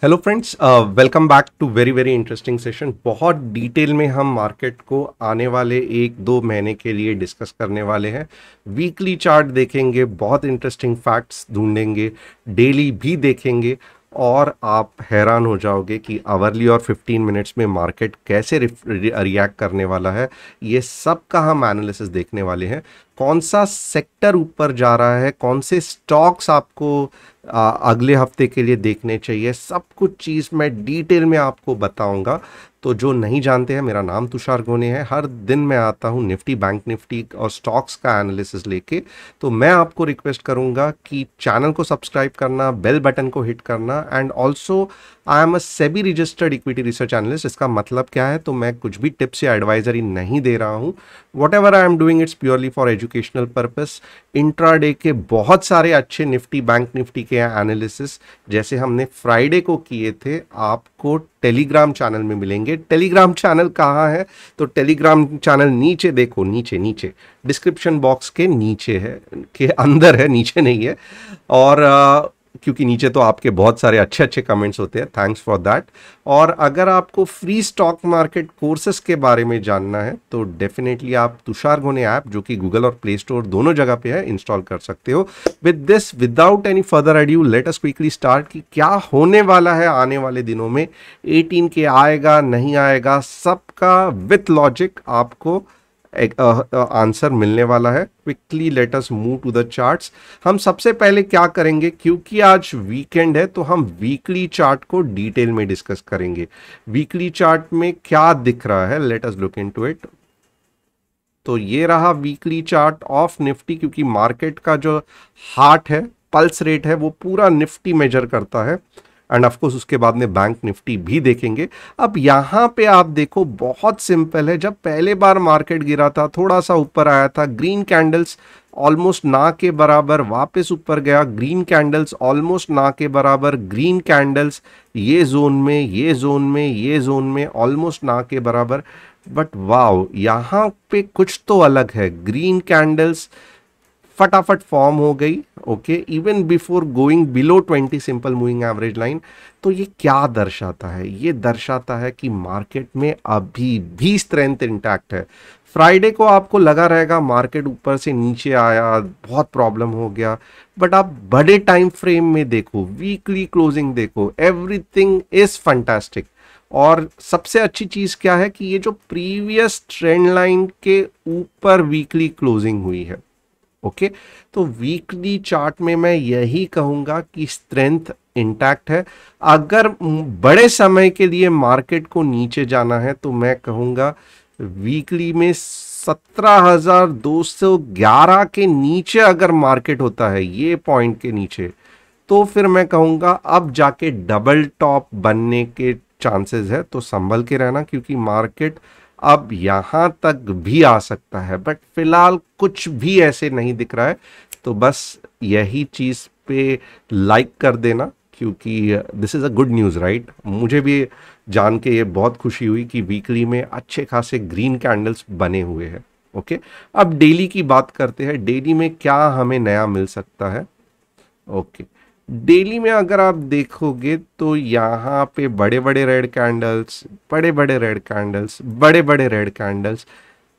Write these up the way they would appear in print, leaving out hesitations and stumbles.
Hello friends, welcome back to very very interesting session. बहुत detail में हम market को आने वाले 1-2 महीने के लिए डिस्कस करने वाले हैं। वीकली चार्ट देखेंगे, बहुत इंटरेस्टिंग फैक्ट्स ढूंढेंगे, डेली भी देखेंगे और आप हैरान हो जाओगे कि आवरली और 15 मिनट्स में मार्केट कैसे रिएक्ट करने वाला है। ये सब का हम एनालिसिस देखने वाले हैं। कौन सा सेक्टर ऊपर जा रहा है, कौन से स्टॉक्स आपको अगले हफ्ते के लिए देखने चाहिए, सब कुछ चीज़ मैं डिटेल में आपको बताऊंगा। तो जो नहीं जानते हैं, मेरा नाम तुषार गोने है। हर दिन मैं आता हूं निफ्टी, बैंक निफ्टी और स्टॉक्स का एनालिसिस लेके। तो मैं आपको रिक्वेस्ट करूंगा कि चैनल को सब्सक्राइब करना, बेल बटन को हिट करना। And also I am a SEBI registered equity research analyst. इसका मतलब क्या है? तो मैं कुछ भी टिप्स या एडवाइजरी नहीं दे रहा हूं। What ever I am doing, it's purely for educational purpose. Intraday के बहुत सारे अच्छे निफ्टी बैंक निफ्टी के एनालिसिस जैसे हमने फ्राइडे को किए थे, आपको टेलीग्राम चैनल में मिलेंगे। टेलीग्राम चैनल कहाँ है? तो टेलीग्राम चैनल नीचे देखो, नीचे नीचे डिस्क्रिप्शन बॉक्स के नीचे है, के अंदर है, नीचे नहीं है। और क्योंकि नीचे तो आपके बहुत सारे अच्छे अच्छे कमेंट्स होते हैं, थैंक्स फॉर दैट। और अगर आपको फ्री स्टॉक मार्केट कोर्सेस के बारे में जानना है तो डेफिनेटली आप तुषार गोने ऐप, जो कि गूगल और प्ले स्टोर दोनों जगह पे है, इंस्टॉल कर सकते हो। With this, without any further adieu, let us quickly start कि क्या होने वाला है आने वाले दिनों में। 18 के आएगा नहीं आएगा, सबका विथ लॉजिक आपको एक आंसर मिलने वाला है। Quickly let us move to the charts. हम सबसे पहले क्या करेंगे, क्योंकि आज वीकेंड है तो हम वीकली चार्ट को डिटेल में डिस्कस करेंगे। वीकली चार्ट में क्या दिख रहा है, let us look into it. तो ये रहा वीकली चार्ट ऑफ निफ्टी, क्योंकि मार्केट का जो हार्ट है, पल्स रेट है, वो पूरा निफ्टी मेजर करता है। एंड ऑफ कोर्स उसके बाद में बैंक निफ्टी भी देखेंगे। अब यहाँ पे आप देखो, बहुत सिंपल है। जब पहले बार मार्केट गिरा था, थोड़ा सा ऊपर आया था, ग्रीन कैंडल्स ऑलमोस्ट ना के बराबर, वापस ऊपर गया, ग्रीन कैंडल्स ऑलमोस्ट ना के बराबर, ग्रीन कैंडल्स ये जोन में, ये जोन में, ये जोन में ऑलमोस्ट ना के बराबर। बट वाओ, यहाँ पे कुछ तो अलग है। ग्रीन कैंडल्स फटाफट फॉर्म हो गई, okay, even before going below 20 simple moving average line. तो ये क्या दर्शाता है? ये दर्शाता है कि मार्केट में अभी भी स्ट्रेंथ इंटैक्ट है। फ्राइडे को आपको लगा रहेगा मार्केट ऊपर से नीचे आया, बहुत प्रॉब्लम हो गया। बट आप बड़े टाइम फ्रेम में देखो, वीकली क्लोजिंग देखो, एवरीथिंग इज फंटास्टिक। और सबसे अच्छी चीज क्या है कि ये जो प्रीवियस ट्रेंड लाइन के ऊपर वीकली क्लोजिंग हुई है, ओके। तो वीकली चार्ट में मैं यही कहूंगा कि स्ट्रेंथ इंटैक्ट है। अगर बड़े समय के लिए मार्केट को नीचे जाना है तो मैं कहूंगा वीकली में 17,211 के नीचे अगर मार्केट होता है, ये पॉइंट के नीचे, तो फिर मैं कहूंगा अब जाके डबल टॉप बनने के चांसेस है। तो संभल के रहना, क्योंकि मार्केट अब यहां तक भी आ सकता है। बट फिलहाल कुछ भी ऐसे नहीं दिख रहा है। तो बस यही चीज पे लाइक कर देना, क्योंकि this is a good news, right. मुझे भी जान के ये बहुत खुशी हुई कि वीकली में अच्छे खासे ग्रीन कैंडल्स बने हुए हैं, ओके। अब डेली की बात करते हैं। डेली में क्या हमें नया मिल सकता है, ओके। डेली में अगर आप देखोगे तो यहाँ पे बड़े बड़े रेड कैंडल्स, बड़े बड़े रेड कैंडल्स, बड़े बड़े रेड कैंडल्स,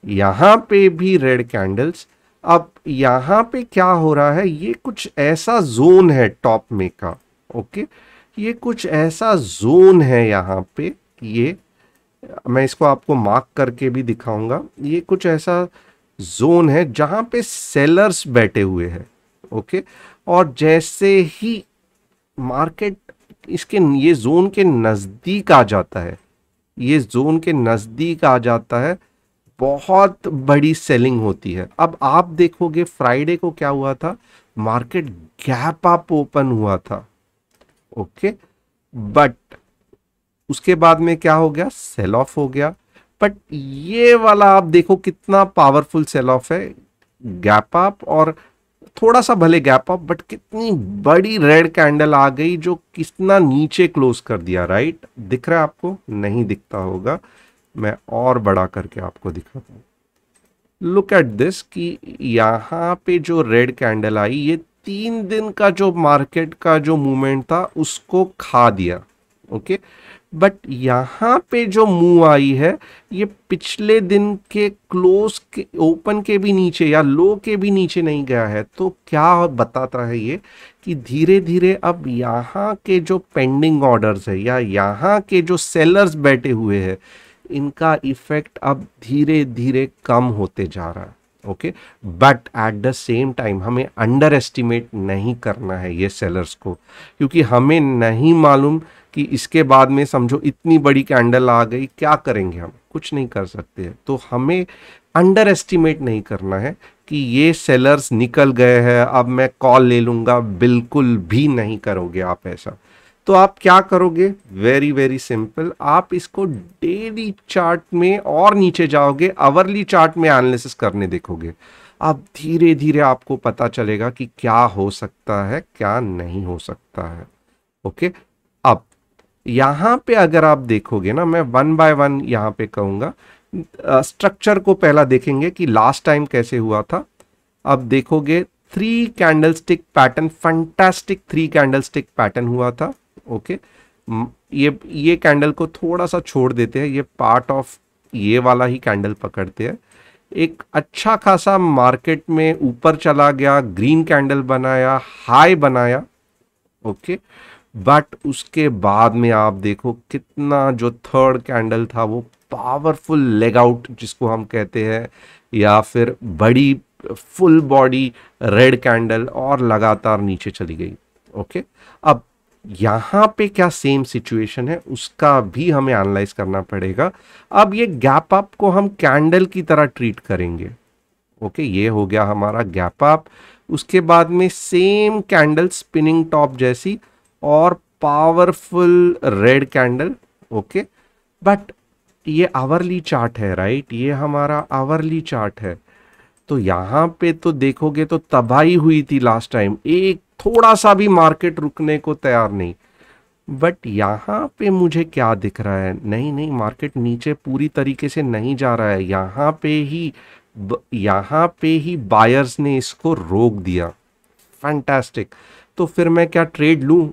यहाँ पे भी रेड कैंडल्स। अब यहाँ पे क्या हो रहा है, ये कुछ ऐसा जोन है टॉप में का, ओके। ये कुछ ऐसा जोन है यहाँ पे, ये मैं इसको आपको मार्क करके भी दिखाऊंगा। ये कुछ ऐसा जोन है जहां पे सेलर्स बैठे हुए हैं, ओके। और जैसे ही मार्केट इसके ये जोन के नजदीक आ जाता है, ये जोन के नजदीक आ जाता है, बहुत बड़ी सेलिंग होती है। अब आप देखोगे फ्राइडे को क्या हुआ था, मार्केट गैप अप ओपन हुआ था, ओके। बट उसके बाद में क्या हो गया, सेल ऑफ हो गया। बट ये वाला आप देखो कितना पावरफुल सेल ऑफ है, गैप अप, और थोड़ा सा भले गैप अप, बट कितनी बड़ी रेड कैंडल आ गई जो कितना नीचे क्लोज कर दिया, राइट। दिख रहा है आपको? नहीं दिखता होगा, मैं और बड़ा करके आपको दिखाता हूं। लुक एट दिस कि यहाँ पे जो रेड कैंडल आई, ये 3 दिन का जो मार्केट का जो मूवमेंट था उसको खा दिया, ओके, बट यहाँ पे जो मूव आई है ये पिछले दिन के क्लोज के ओपन के भी नीचे या लो के भी नीचे नहीं गया है। तो क्या बताता है ये कि धीरे धीरे अब यहाँ के जो पेंडिंग ऑर्डर्स है या यहाँ के जो सेलर्स बैठे हुए हैं इनका इफेक्ट अब धीरे धीरे कम होते जा रहा है। Okay, but at the same time हमें अंडर एस्टिमेट नहीं करना है ये सेलर्स को, क्योंकि हमें नहीं मालूम कि इसके बाद में समझो इतनी बड़ी कैंडल आ गई, क्या करेंगे, हम कुछ नहीं कर सकते हैं। तो हमें अंडर एस्टिमेट नहीं करना है कि ये सेलर्स निकल गए हैं अब मैं कॉल ले लूँगा, बिल्कुल भी नहीं करोगे आप ऐसा। तो आप क्या करोगे, वेरी वेरी सिंपल, आप इसको डेली चार्ट में और नीचे जाओगे, आवरली चार्ट में एनालिसिस करने देखोगे। अब धीरे धीरे आपको पता चलेगा कि क्या हो सकता है क्या नहीं हो सकता है। ओके, अब यहाँ पे अगर आप देखोगे ना, मैं वन बाय वन यहाँ पे कहूँगा, स्ट्रक्चर को पहला देखेंगे कि लास्ट टाइम कैसे हुआ था। अब देखोगे 3 candlestick pattern, fantastic 3 candlestick pattern हुआ था। ओके, ये कैंडल को थोड़ा सा छोड़ देते हैं, ये पार्ट ऑफ ये वाला ही कैंडल पकड़ते हैं। एक अच्छा खासा मार्केट में ऊपर चला गया, ग्रीन कैंडल बनाया, हाई बनाया। ओके, बट उसके बाद में आप देखो कितना जो थर्ड कैंडल था वो पावरफुल लेग आउट जिसको हम कहते हैं, या फिर बड़ी फुल बॉडी रेड कैंडल और लगातार नीचे चली गई। ओके, अब यहाँ पे क्या सेम सिचुएशन है उसका भी हमें एनालाइज करना पड़ेगा। अब ये गैप अप को हम कैंडल की तरह ट्रीट करेंगे। ओके, ये हो गया हमारा गैप अप। उसके बाद में सेम कैंडल स्पिनिंग टॉप जैसी और powerful red candle. Okay, but ये आवरली चार्ट है, राइट, ये हमारा आवरली चार्ट है। तो यहाँ पे तो देखोगे तो तबाही हुई थी लास्ट टाइम, एक थोड़ा सा भी मार्केट रुकने को तैयार नहीं। बट यहाँ पे मुझे क्या दिख रहा है, नहीं नहीं, मार्केट नीचे पूरी तरीके से नहीं जा रहा है, यहाँ पे ही बायर्स ने इसको रोक दिया। फैंटास्टिक। तो फिर मैं क्या ट्रेड लूँ,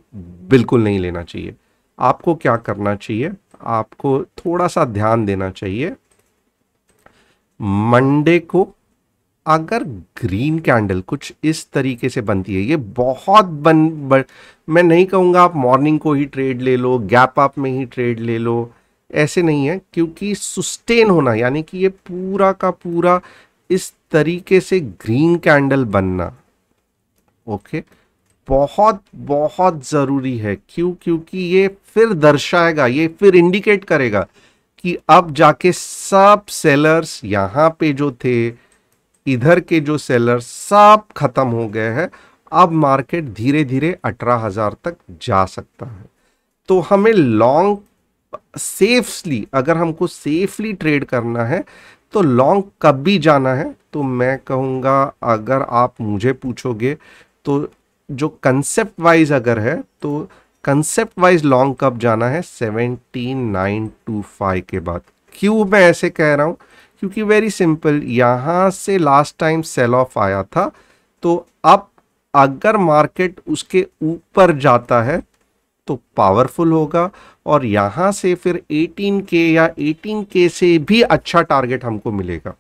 बिल्कुल नहीं लेना चाहिए। आपको क्या करना चाहिए, आपको थोड़ा सा ध्यान देना चाहिए। मंडे को अगर ग्रीन कैंडल कुछ इस तरीके से बनती है, ये बहुत मैं नहीं कहूँगा आप मॉर्निंग को ही ट्रेड ले लो, गैप अप में ही ट्रेड ले लो, ऐसे नहीं है, क्योंकि सुस्टेन होना यानी कि ये पूरा का पूरा इस तरीके से ग्रीन कैंडल बनना, ओके, बहुत बहुत ज़रूरी है। क्योंकि ये फिर दर्शाएगा, ये फिर इंडिकेट करेगा कि अब जाके सब सेलर्स यहाँ पे जो थे, इधर के जो सेलर्स सब खत्म हो गए हैं। अब मार्केट धीरे धीरे 18,000 तक जा सकता है। तो हमें लॉन्ग सेफली, अगर हमको सेफली ट्रेड करना है तो लॉन्ग कब भी जाना है, तो मैं कहूँगा अगर आप मुझे पूछोगे तो जो कंसेप्ट वाइज अगर है तो कंसेप्ट वाइज लॉन्ग कब जाना है, 17,925 के बाद। क्यों मैं ऐसे कह रहा हूँ, क्योंकि वेरी सिंपल, यहाँ से लास्ट टाइम सेल ऑफ आया था, तो अब अगर मार्केट उसके ऊपर जाता है तो पावरफुल होगा, और यहाँ से फिर 18K या 18K से भी अच्छा टारगेट हमको मिलेगा।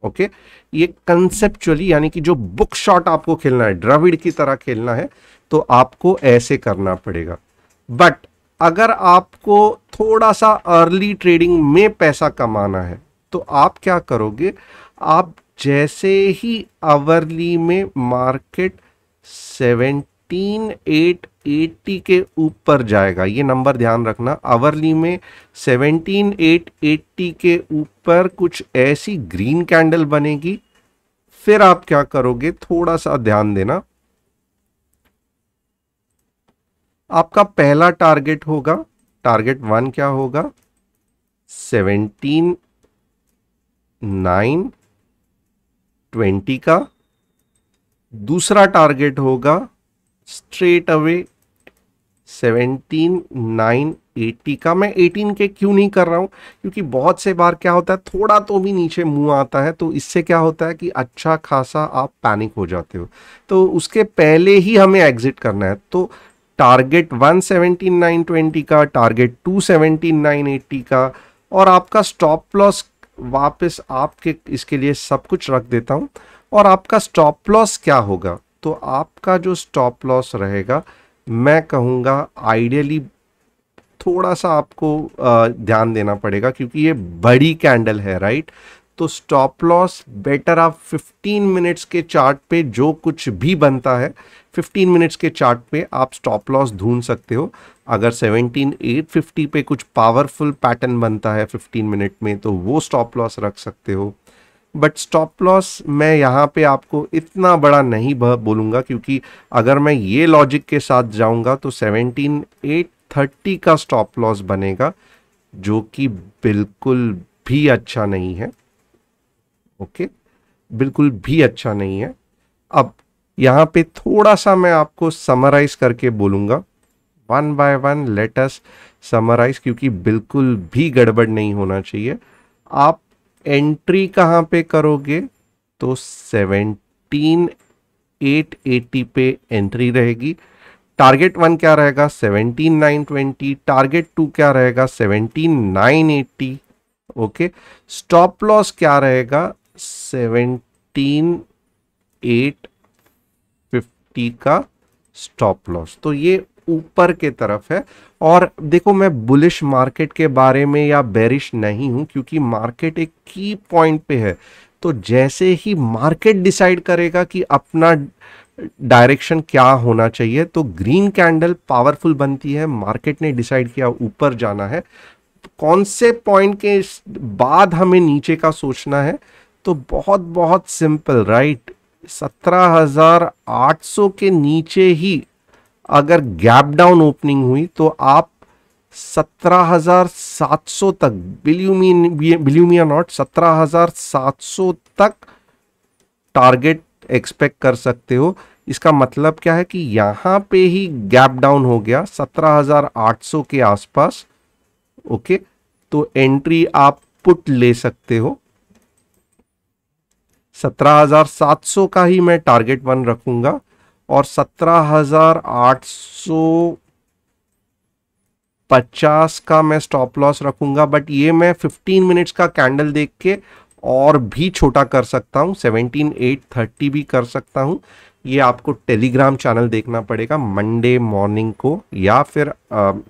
ओके, ये कंसेप्चुअली यानी कि जो बुक शॉट आपको खेलना है, द्रविड़ की तरह खेलना है, तो आपको ऐसे करना पड़ेगा। बट अगर आपको थोड़ा सा अर्ली ट्रेडिंग में पैसा कमाना है तो आप क्या करोगे, आप जैसे ही आवरली में मार्केट 17,880 के ऊपर जाएगा, ये नंबर ध्यान रखना, आवरली में 17,880 के ऊपर कुछ ऐसी ग्रीन कैंडल बनेगी, फिर आप क्या करोगे, थोड़ा सा ध्यान देना, आपका पहला टारगेट होगा, टारगेट 1 क्या होगा, 17,920 का। दूसरा टारगेट होगा स्ट्रेट अवे 17,980 का। मैं 18K क्यों नहीं कर रहा हूं, क्योंकि बहुत से बार क्या होता है, थोड़ा तो भी नीचे मुंह आता है तो इससे क्या होता है कि अच्छा खासा आप पैनिक हो जाते हो, तो उसके पहले ही हमें एग्जिट करना है। तो टारगेट 117,920 का, टारगेट 217,980 का, और आपका स्टॉप लॉस वापस आपके इसके लिए सब कुछ रख देता हूं। और आपका स्टॉप लॉस क्या होगा? तो आपका जो स्टॉप लॉस रहेगा, मैं कहूँगा आइडियली थोड़ा सा आपको ध्यान देना पड़ेगा क्योंकि ये बड़ी कैंडल है, राइट? तो स्टॉप लॉस बेटर आप 15 मिनट्स के चार्ट पे जो कुछ भी बनता है 15 मिनट्स के चार्ट पे आप स्टॉप लॉस ढूंढ सकते हो। अगर 17,850 पे कुछ पावरफुल पैटर्न बनता है 15 मिनट में तो वो स्टॉप लॉस रख सकते हो। बट स्टॉप लॉस मैं यहाँ पे आपको इतना बड़ा नहीं बोलूँगा क्योंकि अगर मैं ये लॉजिक के साथ जाऊँगा तो 17,830 का स्टॉप लॉस बनेगा जो कि बिल्कुल भी अच्छा नहीं है। ओके, बिल्कुल भी अच्छा नहीं है। अब यहाँ पे थोड़ा सा मैं आपको समराइज करके बोलूँगा, one by one let us summarise, क्योंकि बिल्कुल भी गड़बड़ नहीं होना चाहिए। आप एंट्री कहाँ पे करोगे? तो 17,880 पे एंट्री रहेगी। टारगेट 1 क्या रहेगा? 17,920। टारगेट 2 क्या रहेगा? 17,980। ओके, स्टॉप लॉस क्या रहेगा? 17,850 का स्टॉप लॉस। तो ये ऊपर के तरफ है। और देखो, मैं बुलिश मार्केट के बारे में या बेरिश नहीं हूं क्योंकि मार्केट एक की पॉइंट पे है। तो जैसे ही मार्केट डिसाइड करेगा कि अपना डायरेक्शन क्या होना चाहिए, तो ग्रीन कैंडल पावरफुल बनती है, मार्केट ने डिसाइड किया ऊपर जाना है, कौन से पॉइंट के बाद हमें नीचे का सोचना है? तो बहुत बहुत सिंपल, राइट? 17,800 के नीचे ही अगर गैप डाउन ओपनिंग हुई तो आप 17,700 तक, बिलीव मी या नॉट, 17,700 तक टारगेट एक्सपेक्ट कर सकते हो। इसका मतलब क्या है कि यहां पे ही गैप डाउन हो गया 17,800 के आसपास। ओके, तो एंट्री आप पुट ले सकते हो। 17,700 का ही मैं टारगेट 1 रखूंगा और 17,850 का मैं स्टॉप लॉस रखूंगा। बट ये मैं 15 मिनट्स का कैंडल देख के और भी छोटा कर सकता हूं, 17,830 भी कर सकता हूं। ये आपको टेलीग्राम चैनल देखना पड़ेगा मंडे मॉर्निंग को, या फिर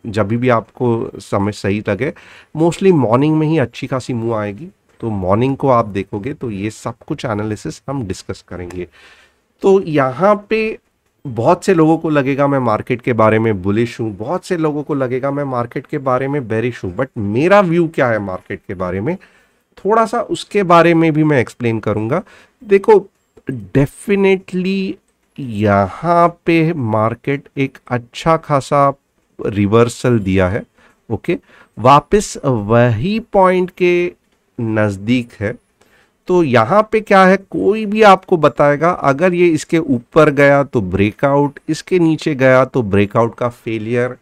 जब भी आपको समय सही लगे। मोस्टली मॉर्निंग में ही अच्छी खासी मूव आएगी, तो मॉर्निंग को आप देखोगे तो ये सब कुछ एनालिसिस हम डिस्कस करेंगे। तो यहाँ पे बहुत से लोगों को लगेगा मैं मार्केट के बारे में बुलिश हूँ, बहुत से लोगों को लगेगा मैं मार्केट के बारे में बेरिश हूँ। बट मेरा व्यू क्या है मार्केट के बारे में, थोड़ा सा उसके बारे में भी मैं एक्सप्लेन करूंगा। देखो, डेफिनेटली यहाँ पे मार्केट एक अच्छा खासा रिवर्सल दिया है। ओके, वापस वही पॉइंट के नज़दीक है। तो यहाँ पे क्या है, कोई भी आपको बताएगा अगर ये इसके ऊपर गया तो ब्रेकआउट, इसके नीचे गया तो ब्रेकआउट का फेलियर,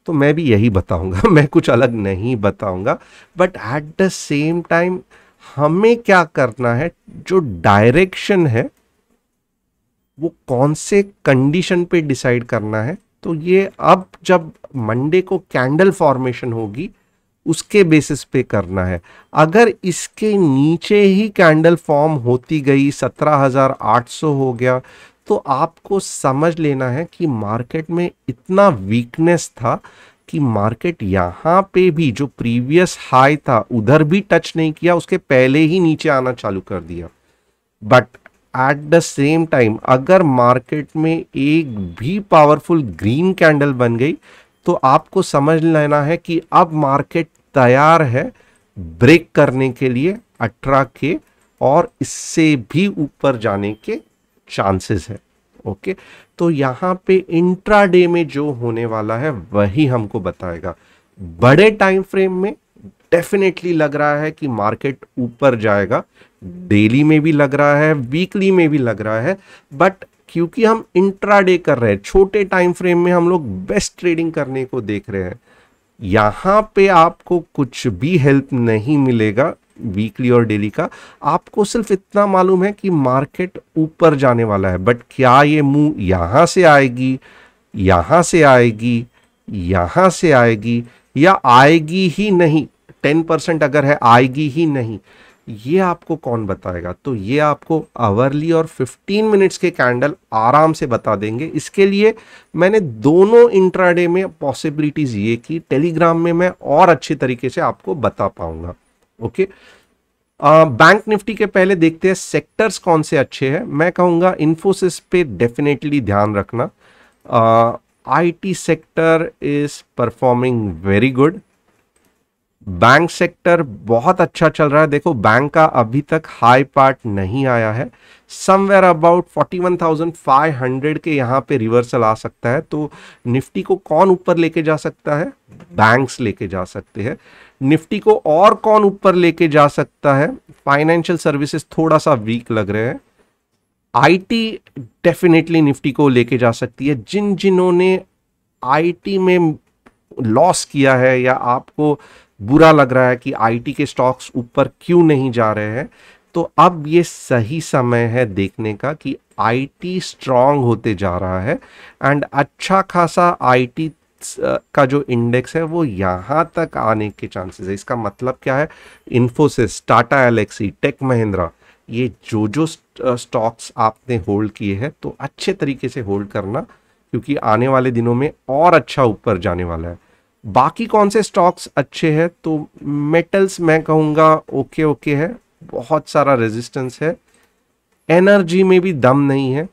तो मैं भी यही बताऊंगा मैं कुछ अलग नहीं बताऊंगा। But at the same time हमें क्या करना है, जो डायरेक्शन है वो कौन से कंडीशन पे डिसाइड करना है। तो ये अब जब मंडे को कैंडल फॉर्मेशन होगी उसके बेसिस पे करना है। अगर इसके नीचे ही कैंडल फॉर्म होती गई, 17,800 हो गया, तो आपको समझ लेना है कि मार्केट में इतना वीकनेस था कि मार्केट यहाँ पे भी जो प्रीवियस हाई था उधर भी टच नहीं किया, उसके पहले ही नीचे आना चालू कर दिया। But at the same time अगर मार्केट में एक भी पावरफुल ग्रीन कैंडल बन गई तो आपको समझ लेना है कि अब मार्केट तैयार है ब्रेक करने के लिए 18 के, और इससे भी ऊपर जाने के चांसेस है। ओके, तो यहाँ पे इंट्राडे में जो होने वाला है वही हमको बताएगा। बड़े टाइम फ्रेम में डेफिनेटली लग रहा है कि मार्केट ऊपर जाएगा, डेली में भी लग रहा है, वीकली में भी लग रहा है। बट क्योंकि हम इंट्राडे कर रहे हैं, छोटे टाइम फ्रेम में हम लोग बेस्ट ट्रेडिंग करने को देख रहे हैं, यहाँ पे आपको कुछ भी हेल्प नहीं मिलेगा वीकली और डेली का। आपको सिर्फ इतना मालूम है कि मार्केट ऊपर जाने वाला है, बट क्या ये मूव यहाँ से आएगी यहां से आएगी, यहां से आएगी, या आएगी ही नहीं, 10% अगर है आएगी ही नहीं, ये आपको कौन बताएगा? तो ये आपको आवरली और 15 मिनट्स के कैंडल आराम से बता देंगे। इसके लिए मैंने दोनों इंट्राडे में पॉसिबिलिटीज ये की, टेलीग्राम में मैं और अच्छे तरीके से आपको बता पाऊंगा। ओके, बैंक निफ्टी के पहले देखते हैं सेक्टर्स कौन से अच्छे हैं। मैं कहूंगा इन्फोसिस पे डेफिनेटली ध्यान रखना। IT sector is performing very good. Bank sector बहुत अच्छा चल रहा है। देखो बैंक का अभी तक हाई पार्ट नहीं आया है, समवेयर अबाउट 41,500 के यहाँ पे रिवर्सल आ सकता है। तो निफ्टी को कौन ऊपर लेके जा सकता है? बैंक्स लेके जा सकते हैं। निफ्टी को और कौन ऊपर लेके जा सकता है? फाइनेंशियल सर्विसेज थोड़ा सा वीक लग रहे हैं। आईटी डेफिनेटली निफ्टी को लेके जा सकती है। जिन्होंने आईटी में लॉस किया है या आपको बुरा लग रहा है कि आईटी के स्टॉक्स ऊपर क्यों नहीं जा रहे हैं, तो अब ये सही समय है देखने का कि आईटी स्ट्रांग होते जा रहा है एंड अच्छा खासा आईटी का जो इंडेक्स है वो यहां तक आने के चांसेस है। इसका मतलब क्या है? इन्फोसिस, टाटा एलेक्सी, टेक महिंद्रा, ये जो स्टॉक्स आपने होल्ड किए हैं तो अच्छे तरीके से होल्ड करना, क्योंकि आने वाले दिनों में और अच्छा ऊपर जाने वाला है। बाकी कौन से स्टॉक्स अच्छे हैं? तो मेटल्स मैं कहूँगा ओके ओके है, बहुत सारा रेजिस्टेंस है। एनर्जी में भी दम नहीं है,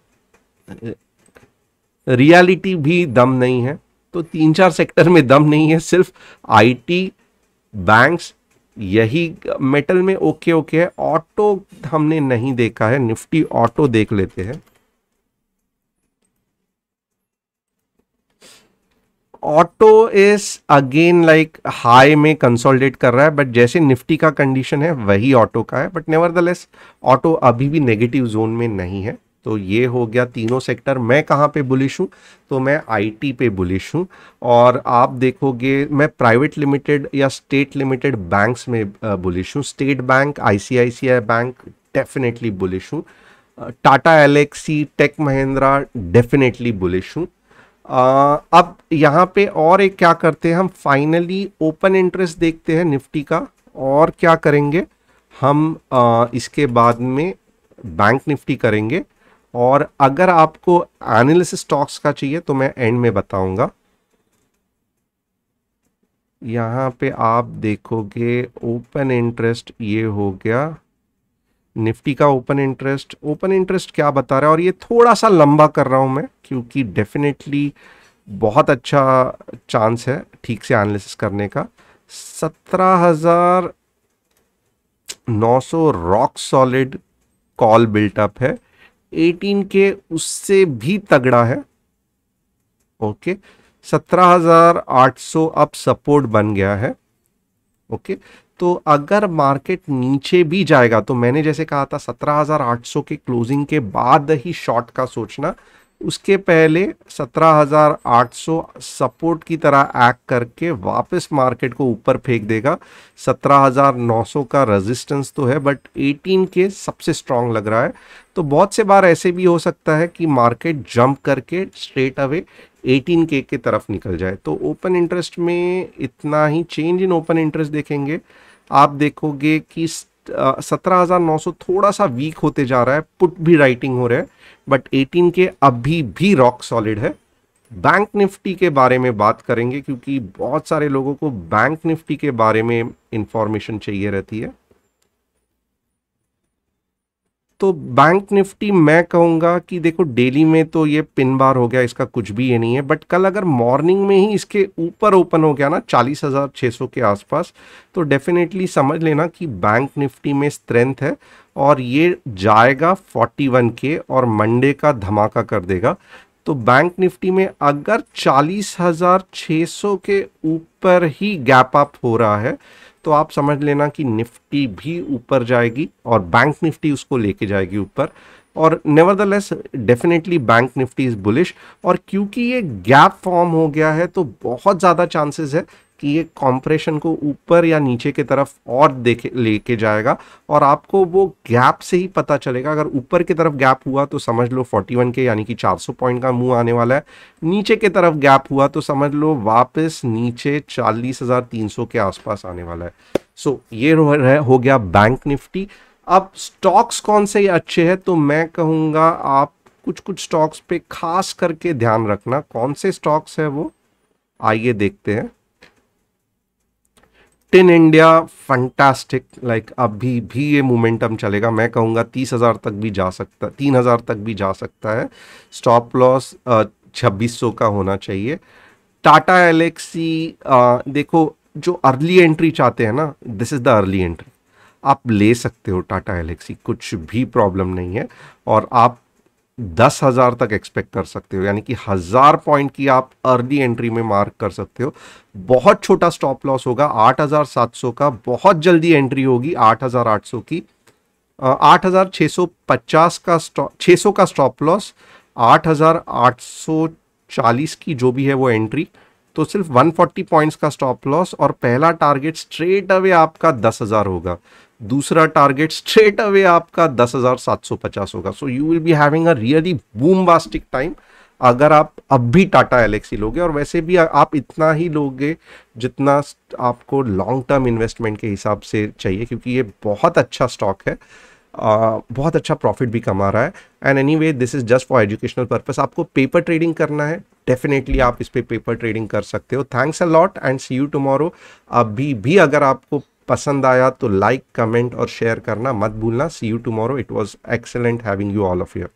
रियलिटी भी दम नहीं है। तो 3-4 सेक्टर में दम नहीं है, सिर्फ आईटी, बैंक्स, यही मेटल में ओके ओके है। ऑटो हमने नहीं देखा है, निफ्टी ऑटो देख लेते हैं। Auto is again like high में कंसोलिडेट कर रहा है, बट जैसे निफ्टी का कंडीशन है वही ऑटो का है, बट नेवरदलेस ऑटो अभी भी नेगेटिव जोन में नहीं है। तो ये हो गया तीनों सेक्टर। मैं कहाँ पे बुलिश हूँ? तो मैं आईटी पे बुलिश हूँ। और आप देखोगे मैं प्राइवेट लिमिटेड या स्टेट लिमिटेड बैंक्स में बुलिश हूँ। State Bank, ICICI Bank definitely bullish हूँ। Tata Elxsi, Tech Mahindra definitely bullish हूँ। अब यहाँ पे और एक क्या करते हैं हम, फाइनली ओपन इंटरेस्ट देखते हैं निफ्टी का। और क्या करेंगे हम इसके बाद में बैंक निफ्टी करेंगे। और अगर आपको एनालिसिस स्टॉक्स का चाहिए तो मैं एंड में बताऊंगा। यहाँ पे आप देखोगे ओपन इंटरेस्ट ये हो गया निफ्टी का ओपन इंटरेस्ट क्या बता रहा है। और ये थोड़ा सा लंबा कर रहा हूं मैं, क्योंकि डेफिनेटली बहुत अच्छा चांस है ठीक से एनालिसिस करने का। 17,900 रॉक सॉलिड कॉल बिल्टअप है, 18 के उससे भी तगड़ा है। ओके, 17,800 अब सपोर्ट बन गया है। ओके, तो अगर मार्केट नीचे भी जाएगा तो मैंने जैसे कहा था 17,800 के क्लोजिंग के बाद ही शॉर्ट का सोचना, उसके पहले 17,800 सपोर्ट की तरह एक्ट करके वापस मार्केट को ऊपर फेंक देगा। 17,900 का रेजिस्टेंस तो है, बट 18 के सबसे स्ट्रांग लग रहा है। तो बहुत से बार ऐसे भी हो सकता है कि मार्केट जंप करके स्ट्रेट अवे 18 के तरफ निकल जाए। तो ओपन इंटरेस्ट में इतना ही। चेंज इन ओपन इंटरेस्ट देखेंगे, आप देखोगे कि 17,900 थोड़ा सा वीक होते जा रहा है, पुट भी राइटिंग हो रहा है, बट 18 के अभी भी रॉक सॉलिड है। बैंक निफ्टी के बारे में बात करेंगे, क्योंकि बहुत सारे लोगों को बैंक निफ्टी के बारे में इंफॉर्मेशन चाहिए रहती है। तो बैंक निफ्टी मैं कहूँगा कि देखो डेली में तो ये पिन बार हो गया, इसका कुछ भी ये नहीं है, बट कल अगर मॉर्निंग में ही इसके ऊपर ओपन हो गया ना 40,600 के आसपास, तो डेफिनेटली समझ लेना कि बैंक निफ्टी में स्ट्रेंथ है और ये जाएगा 41 के और मंडे का धमाका कर देगा। तो बैंक निफ्टी में अगर 40,600 के ऊपर ही गैप अप हो रहा है तो आप समझ लेना कि निफ्टी भी ऊपर जाएगी और बैंक निफ्टी उसको लेके जाएगी ऊपर। और nevertheless definitely bank Nifty is bullish. और क्योंकि ये गैप फॉर्म हो गया है तो बहुत ज़्यादा चांसेस है कि ये कॉम्प्रेशन को ऊपर या नीचे की तरफ और देखे लेके जाएगा, और आपको वो गैप से ही पता चलेगा। अगर ऊपर की तरफ गैप हुआ तो समझ लो 41 के यानी कि 400 पॉइंट का मूव आने वाला है, नीचे की तरफ गैप हुआ तो समझ लो वापस नीचे 40,300 के आसपास आने वाला है। सो ये हो गया बैंक निफ्टी। अब स्टॉक्स कौन से अच्छे हैं, तो मैं कहूँगा आप कुछ कुछ स्टॉक्स पे खास करके ध्यान रखना। कौन से स्टॉक्स है वो, आइए देखते हैं। टिन इंडिया फंटास्टिक, लाइक अभी भी ये मोमेंटम चलेगा। मैं कहूँगा 30,000 तक भी जा सकता, 3,000 तक भी जा सकता है। स्टॉप लॉस 2600 का होना चाहिए। टाटा एलेक्सी देखो, जो अर्ली एंट्री चाहते हैं ना, this is the early entry, आप ले सकते हो टाटा एलेक्सी, कुछ भी प्रॉब्लम नहीं है। और आप 10,000 तक एक्सपेक्ट कर सकते हो, यानी कि 1,000 पॉइंट की आप अर्ली एंट्री में मार्क कर सकते हो। बहुत छोटा स्टॉप लॉस होगा 8,700 का, बहुत जल्दी एंट्री होगी 8,800 की। 8,650 का 600 का स्टॉप लॉस, 8,840 की जो भी है वो एंट्री, तो सिर्फ 140 पॉइंट्स का स्टॉप लॉस। और पहला टारगेट स्ट्रेट अवे आपका 10,000 होगा, दूसरा टारगेट स्ट्रेट अवे आपका 10,750 होगा। So you will be having a really bombastic time अगर आप अब भी टाटा एलेक्सी लोगे। और वैसे भी आप इतना ही लोगे जितना आपको लॉन्ग टर्म इन्वेस्टमेंट के हिसाब से चाहिए, क्योंकि ये बहुत अच्छा स्टॉक है, बहुत अच्छा प्रॉफिट भी कमा रहा है। And anyway this is just for educational purpose. आपको पेपर ट्रेडिंग करना है, डेफिनेटली आप इस पे पेपर ट्रेडिंग कर सकते हो। Thanks a lot and see you tomorrow. अभी भी अगर आपको पसंद आया तो लाइक, कमेंट और शेयर करना मत भूलना। See you tomorrow. It was excellent having you all of here.